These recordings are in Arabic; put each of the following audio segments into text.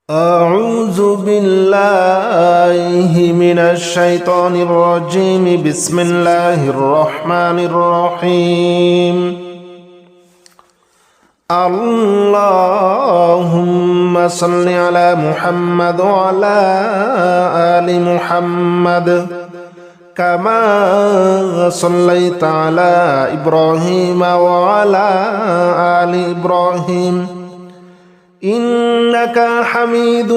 أعوذ بالله من الشيطان الرجيم. بسم الله الرحمن الرحيم. اللهم صل على محمد وعلى آل محمد كما صليت على إبراهيم وعلى آل إبراهيم إنك حميد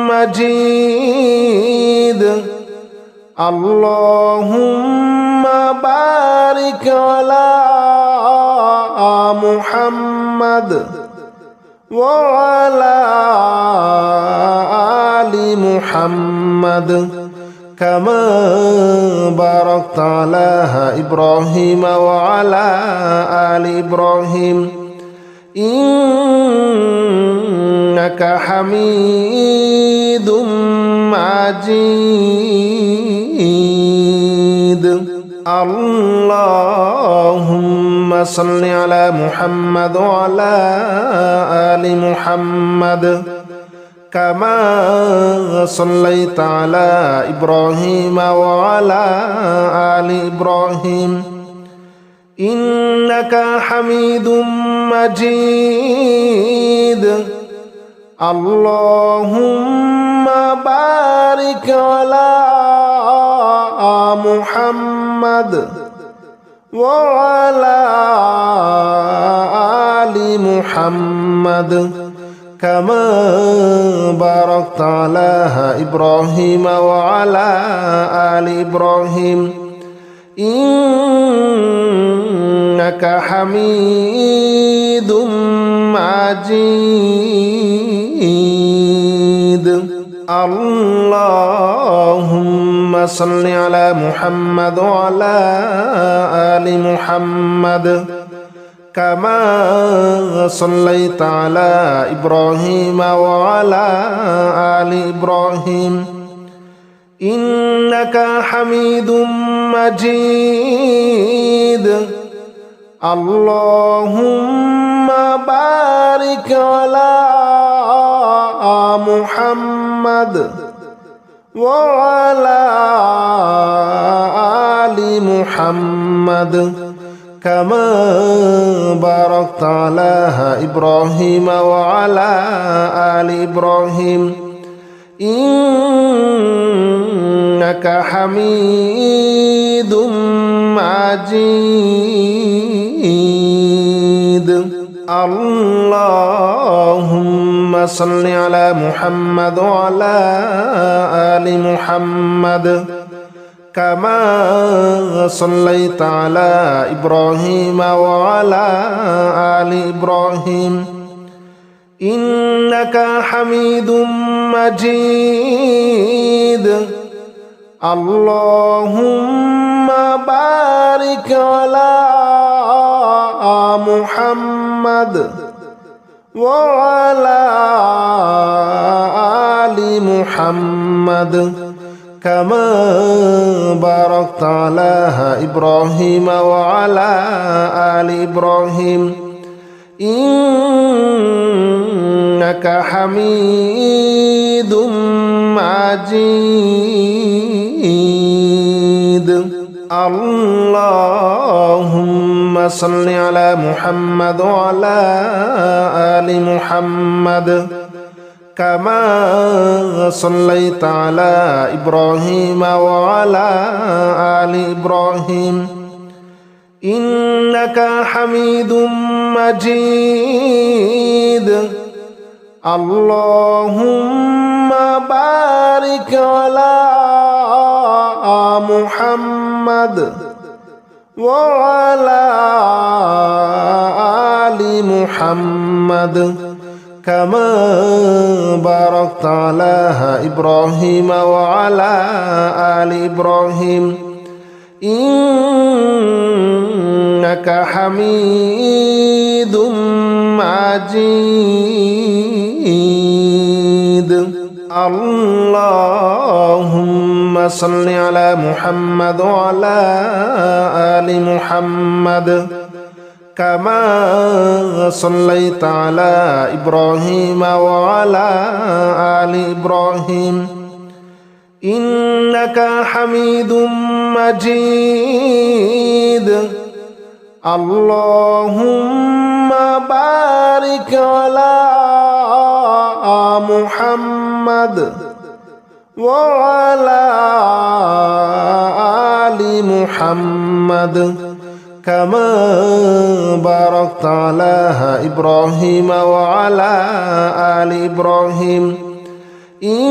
مجيد. اللهم بارك على محمد وعلى آل محمد كما باركت على إبراهيم وعلى آل إبراهيم إنك حميد مجيد. اللهم صل على محمد وعلى آل محمد كما صليت على إبراهيم وعلى آل إبراهيم إنك حميد مجيد. اللهم بارك على محمد وعلى آل محمد كما باركت على إبراهيم وعلى آل إبراهيم إنك حميد مجيد. اللهم صل على محمد وعلى آل محمد كما صليت على إبراهيم وعلى آل إبراهيم إنك حميد مجيد. اللهم بارك على محمد وعلى آل محمد كما باركت على إبراهيم وعلى آل إبراهيم إنك حميد مجيد. اللهم صل على محمد وعلى آل محمد كما صليت على إبراهيم وعلى آل إبراهيم إنك حميد مجيد. اللهم بارك على محمد وعلى آل محمد كما باركت على إبراهيم وعلى آل إبراهيم إنك حميد مجيد. اللهم صل على محمد وعلى آل محمد كما صليت على إبراهيم وعلى آل إبراهيم إنك حميد مجيد. اللهم بارك على محمد وعلى آل محمد كما باركت على إبراهيم وعلى آل إبراهيم إنك حميد مجيد. اللهم صل على محمد وعلى آل محمد كما صليت على إبراهيم وعلى آل إبراهيم إنك حميد مجيد اللهم بارك على محمد وعلى آل محمد كما باركت على إبراهيم وعلى آل إبراهيم إنك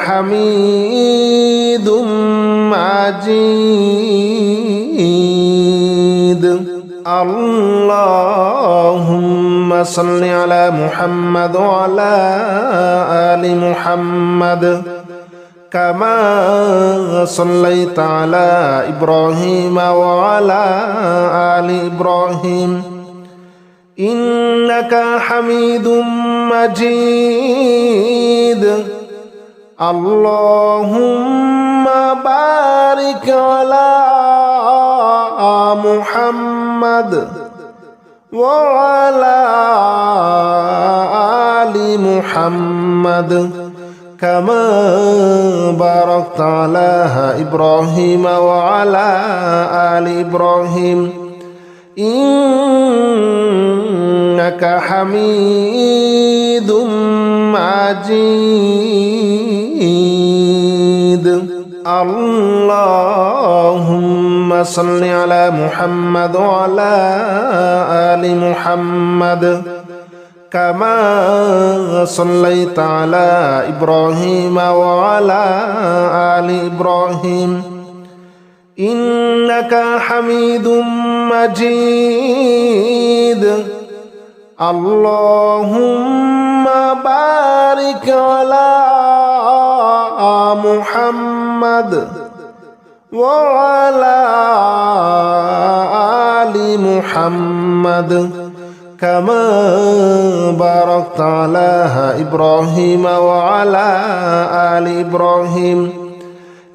حميد مجيد اللهم صل على محمد وعلى آل محمد كما صليت على إبراهيم وعلى آل إبراهيم إنك حميد مجيد اللهم بارك على محمد وعلى آل محمد كما باركت على إبراهيم وعلى آل إبراهيم إنك حميد مجيد اللهم صل على محمد وعلى آل محمد كما صليت على إبراهيم وعلى آل إبراهيم إنك حميد مجيد اللهم بارك على محمد وعلى آل محمد كما باركت على إبراهيم وعلى آل إبراهيم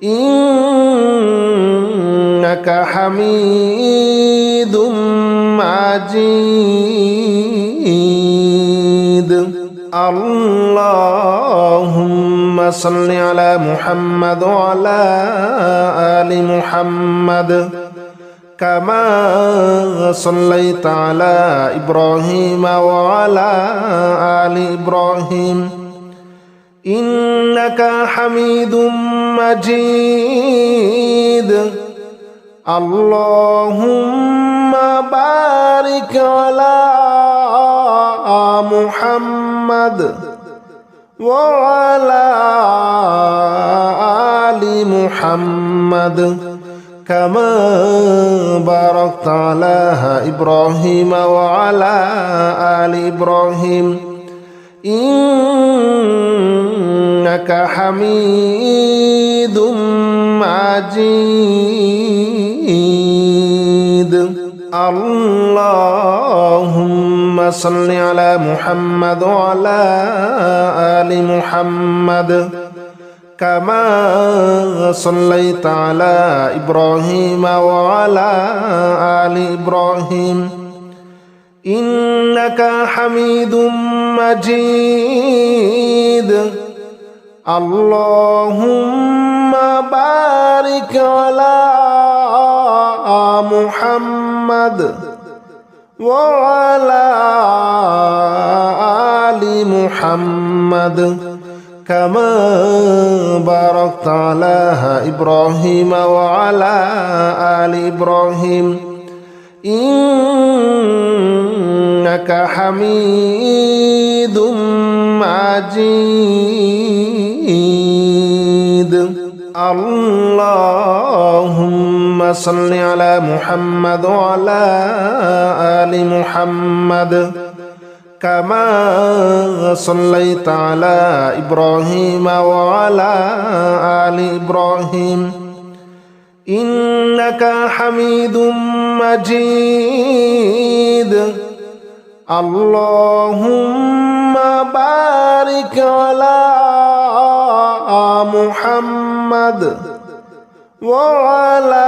إنك حميد مجيد اللهم صل على محمد وعلى آل محمد كما صليت على إبراهيم وعلى آل إبراهيم إنك حميد مجيد اللهم بارك على محمد وعلى آل محمد كما باركت على إبراهيم وعلى آل إبراهيم إنك حميد مجيد اللهم صل على محمد وعلى آل محمد كما صليت على إبراهيم وعلى آل إبراهيم إنك حميد مجيد اللهم بارك على محمد وعلى آل محمد كما باركت على إبراهيم وعلى آل إبراهيم إنك حميد مجيد اللهم صل على محمد وعلى آل محمد كما صليت على إبراهيم وعلى آل إبراهيم إنك حميد مجيد اللهم بارك على محمد وعلى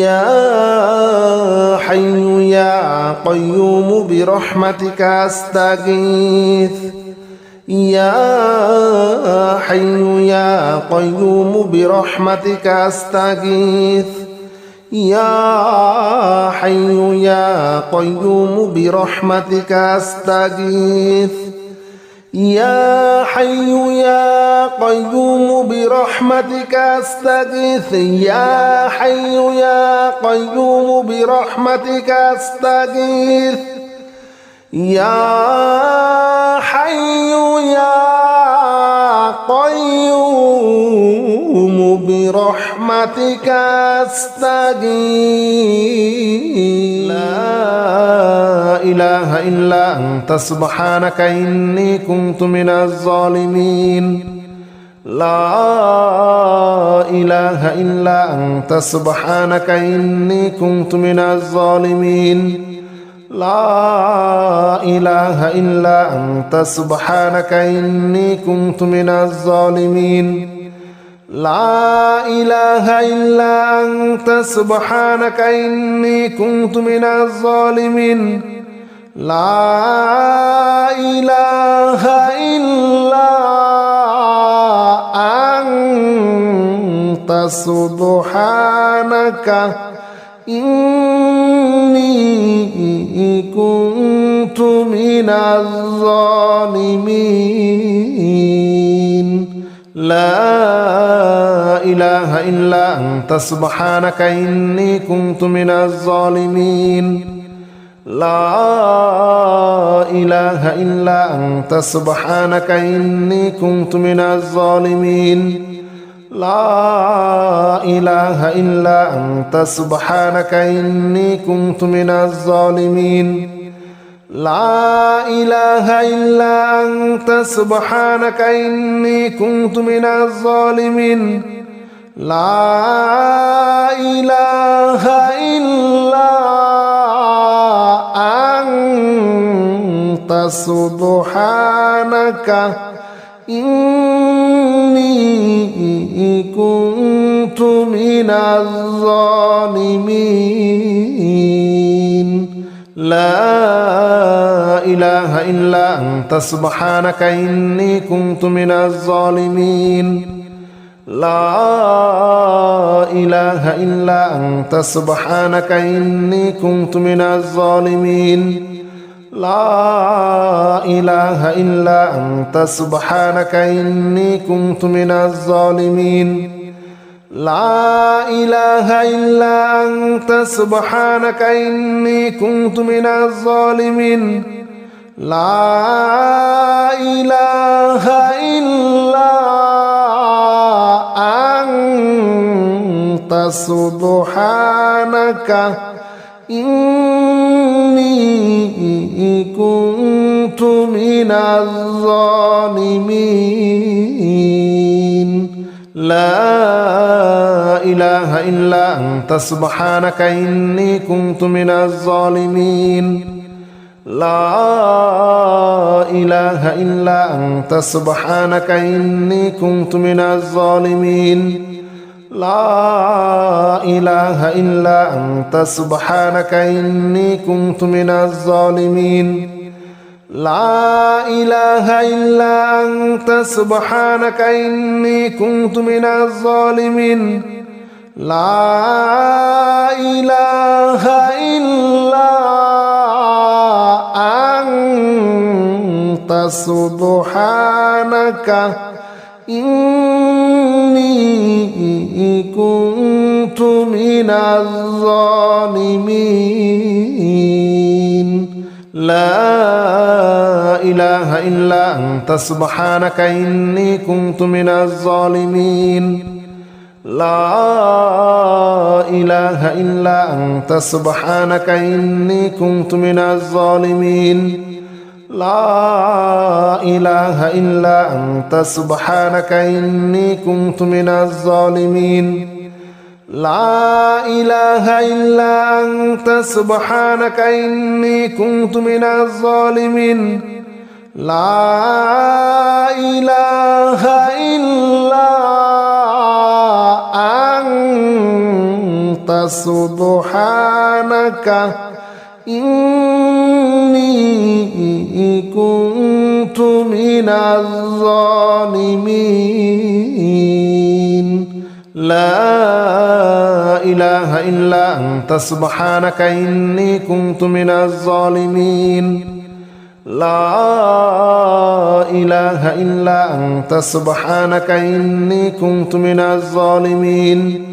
يا حي يا قيوم برحمتك أستغيث يا حي يا قيوم برحمتك أستغيث يا حي يا قيوم برحمتك أستغيث يا حي يا قيوم برحمتك أستغيث يا حي يا قيوم برحمتك أستغيث يا حي يا قيوم برحمتك أستغيث لا إله إلا أنت سبحانك إني كنت من الظالمين لا إله إلا أنت سبحانك إني كنت من الظالمين لا إله إلا أنت سبحانك إني كنت من الظالمين لا إله إلا أنت سبحانك إني كنت من الظالمين لا إله إلا أنت سبحانك إني كنت من الظالمين لا إله إلا أنت سبحانك إني كنت من الظالمين لا إله إلا أنت سبحانك إني كنت من الظالمين لا إله إلا أنت سبحانك إني كنت من الظالمين لا إله إلا أنت سبحانك إني كنت من الظالمين لا إله إلا أنت سبحانك إني كنت من الظالمين لا إله إلا أنت سبحانك إني كنت من الظالمين لا إله إلا أنت سبحانك إني كنت من الظالمين لا إله إلا أنت سبحانك إني كنت من الظالمين لا إله إلا أنت سبحانك إني كنت من الظالمين لا إله إلا أنت سبحانك إني كنت من الظالمين لا إله إلا أنت سبحانك إني كنت من الظالمين لا إله إلا أنت سبحانك إني كنت من الظالمين لا إله إلا أنت سبحانك إني كنت من الظالمين لا إله إلا أنت سبحانك إني كنت من الظالمين لا إله إلا أنت سبحانك إني كنت من الظالمين لا إله إلا أنت سبحانك إني كنت من الظالمين لا إله إلا أنت سبحانك إني كنت من الظالمين لا إله إلا أنت سبحانك إني كنت من الظالمين لا إله إلا أنت سبحانك إني كنت من الظالمين لا إله إلا أنت سبحانك إني كنت من الظالمين لا إله إلا أنت سبحانك إني كنت من الظالمين لا إله إلا أنت سبحانك إني كنت من الظالمين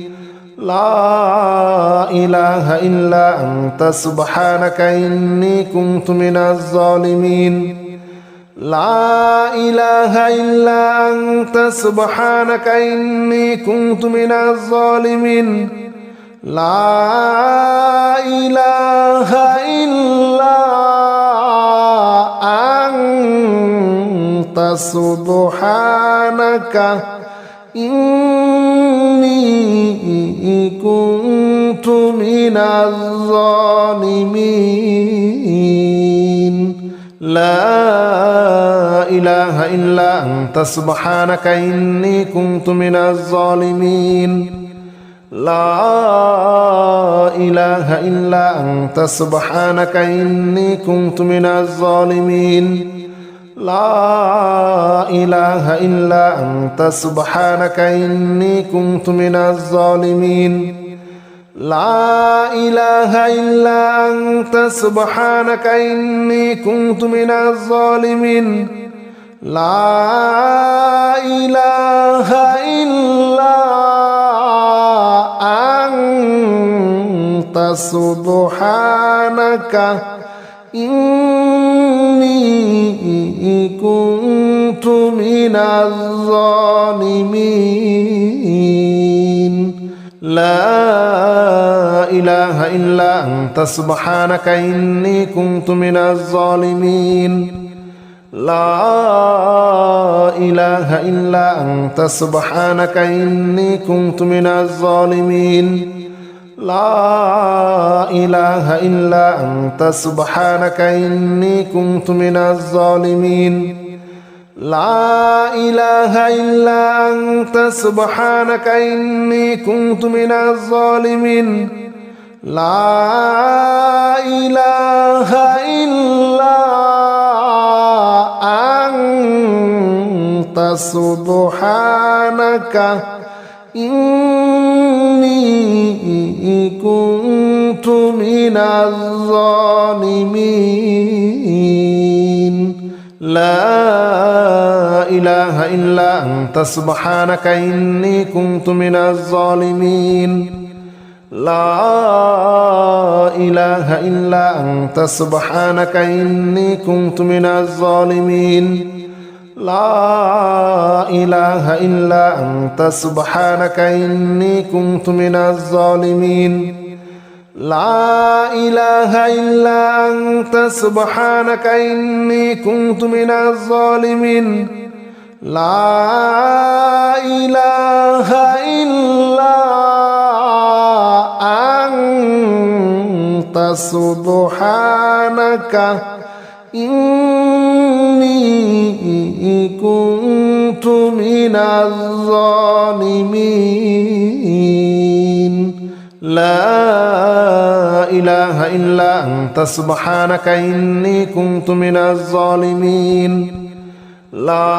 لا إله إلا أنت سبحانك إني كنت من الظالمين لا إله إلا أنت سبحانك إني كنت من الظالمين لا إله إلا أنت سبحانك إني كنت من الظالمين لا إله إلا أنت سبحانك إني كنت من الظالمين لا إله إلا أنت سبحانك إني كنت من الظالمين لا إله إلا أنت سبحانك إني كنت من الظالمين لا إله إلا أنت سبحانك إني كنت من الظالمين لا إله إلا أنت سبحانك إني كنت من الظالمين لا إله إلا أنت سبحانك إني كنت من الظالمين لا إله إلا أنت سبحانك إني كنت من الظالمين لا إله إلا أنت سبحانك إني كنت من الظالمين لا إله إلا أنت سبحانك إني كنت من الظالمين لا إله إلا أنت سبحانك إني كنت من الظالمين لا إله إلا أنت سبحانك إني كنت من الظالمين لا إله إلا أنت سبحانك إني كنت من الظالمين لا إله إلا أنت سبحانك إني كنت من الظالمين لا إله إلا أنت سبحانك إني كنت من الظالمين لا إله إلا أنت سبحانك إني كنت من الظالمين لا إله إلا أنت سبحانك إني كنت من الظالمين لا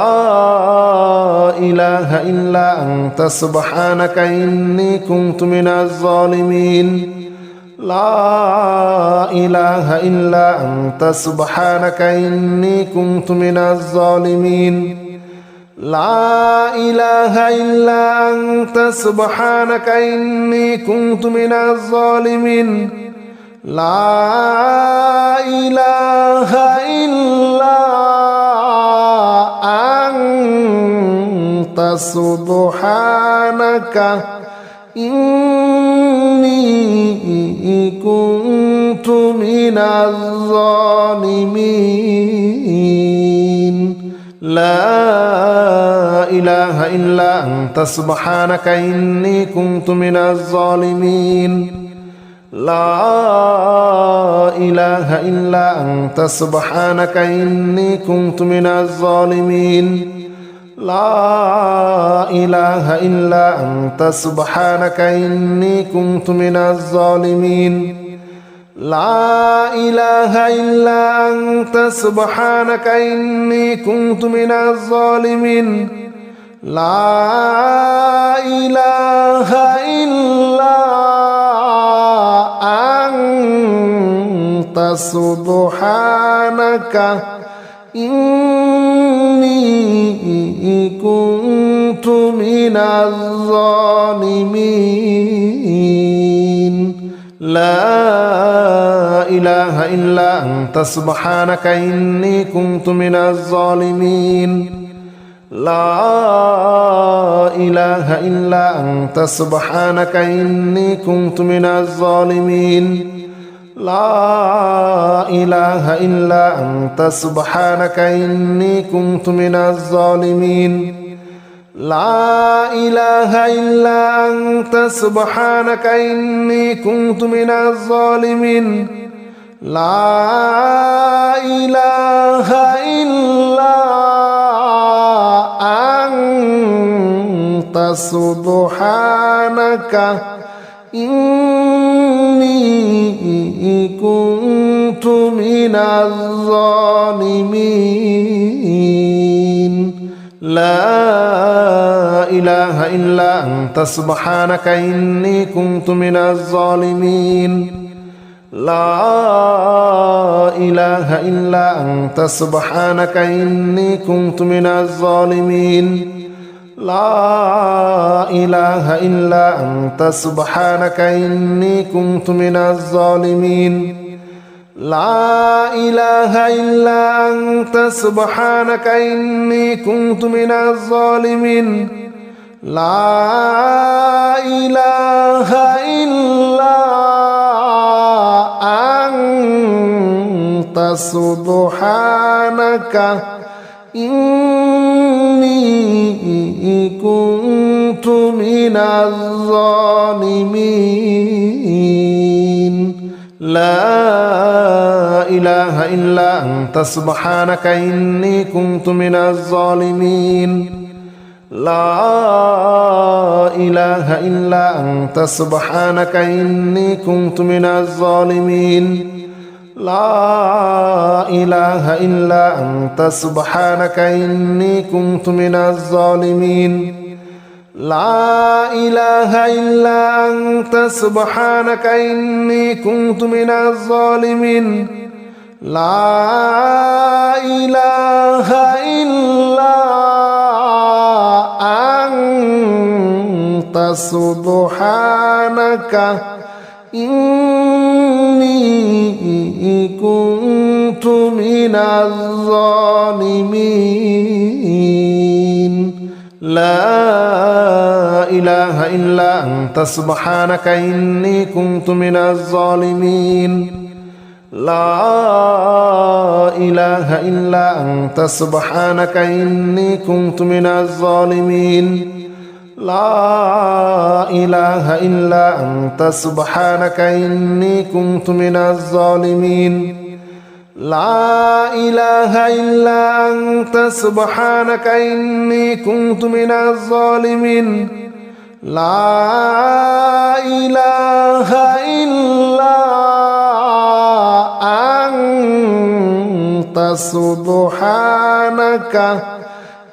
إله إلا أنت سبحانك إني كنت من الظالمين لا إله إلا أنت سبحانك إني كنت من الظالمين لا إله إلا أنت سبحانك إني كنت من الظالمين لا إله إلا أنت سبحانك إني كنت من الظالمين لا إله إلا أنت سبحانك إني كنت من الظالمين لا إله إلا أنت سبحانك إني كنت من الظالمين لا إله إلا أنت سبحانك إني كنت من الظالمين لا إله إلا أنت سبحانك إني كنت من الظالمين لا إله إلا أنت سبحانك إني كنت من الظالمين لا إله إلا أنت سبحانك إني كنت من الظالمين لا إله إلا أنت سبحانك إني كنت من الظالمين لا إله إلا أنت سبحانك إني كنت من الظالمين لا إله إلا أنت سبحانك إني كنت من الظالمين لا إله إلا أنت سبحانك إني كنت من الظالمين لا إله إلا أنت سبحانك إني كنت من الظالمين لا إله إلا أنت سبحانك إني كنت من الظالمين لا إله إلا أنت سبحانك إني كنت من الظالمين لا إله إلا أنت سبحانك إني كنت من الظالمين لا إله إلا أنت سبحانك إني كنت من الظالمين لا إله إلا أنت سبحانك إني كنت من الظالمين لا إله إلا أنت سبحانك إني كنت من الظالمين لا إله إلا أنت سبحانك إني كنت من الظالمين لا إله إلا أنت سبحانك إني كنت من الظالمين لا إله إلا أنت سبحانك إني كنت من الظالمين لا إله إلا أنت سبحانك إني كنت من الظالمين لا إله إلا أنت سبحانك إني كنت من الظالمين لا إله إلا أنت سبحانك إني كنت من الظالمين لا إله إلا أنت سبحانك إني كنت من الظالمين لا إله إلا أنت سبحانك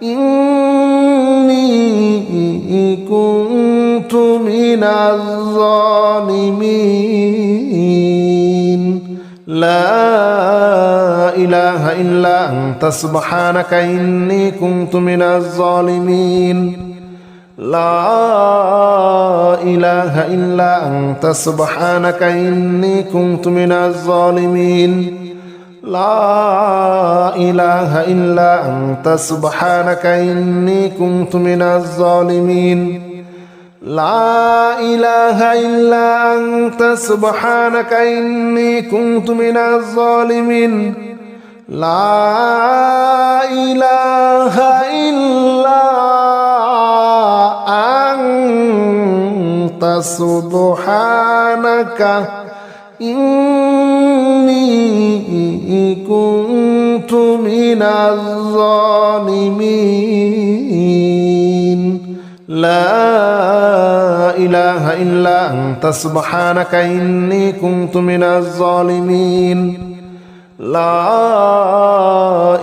إني كنت من الظالمين لا إله إلا أنت سبحانك إني كنت من الظالمين لا إله إلا أنت سبحانك إني كنت من الظالمين لا إله إلا أنت سبحانك إني كنت من الظالمين لا إله إلا أنت سبحانك إني كنت من الظالمين لا إله إلا أنت سبحانك إني كنت من الظالمين. لا إله إلا أنت سبحانك إني كنت من الظالمين لا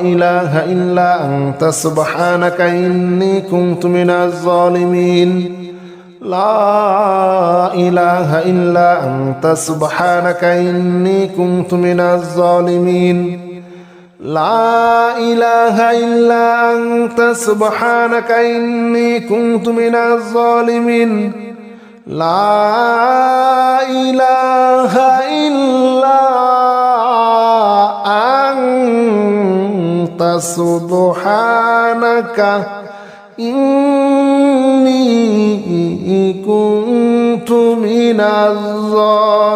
إله إلا أنت سبحانك إني كنت من الظالمين لا إله إلا أنت سبحانك إني كنت من الظالمين لا إله إلا أنت سبحانك إني كنت من الظالمين لا إله إلا أنت سبحانك إني كنت من الظالمين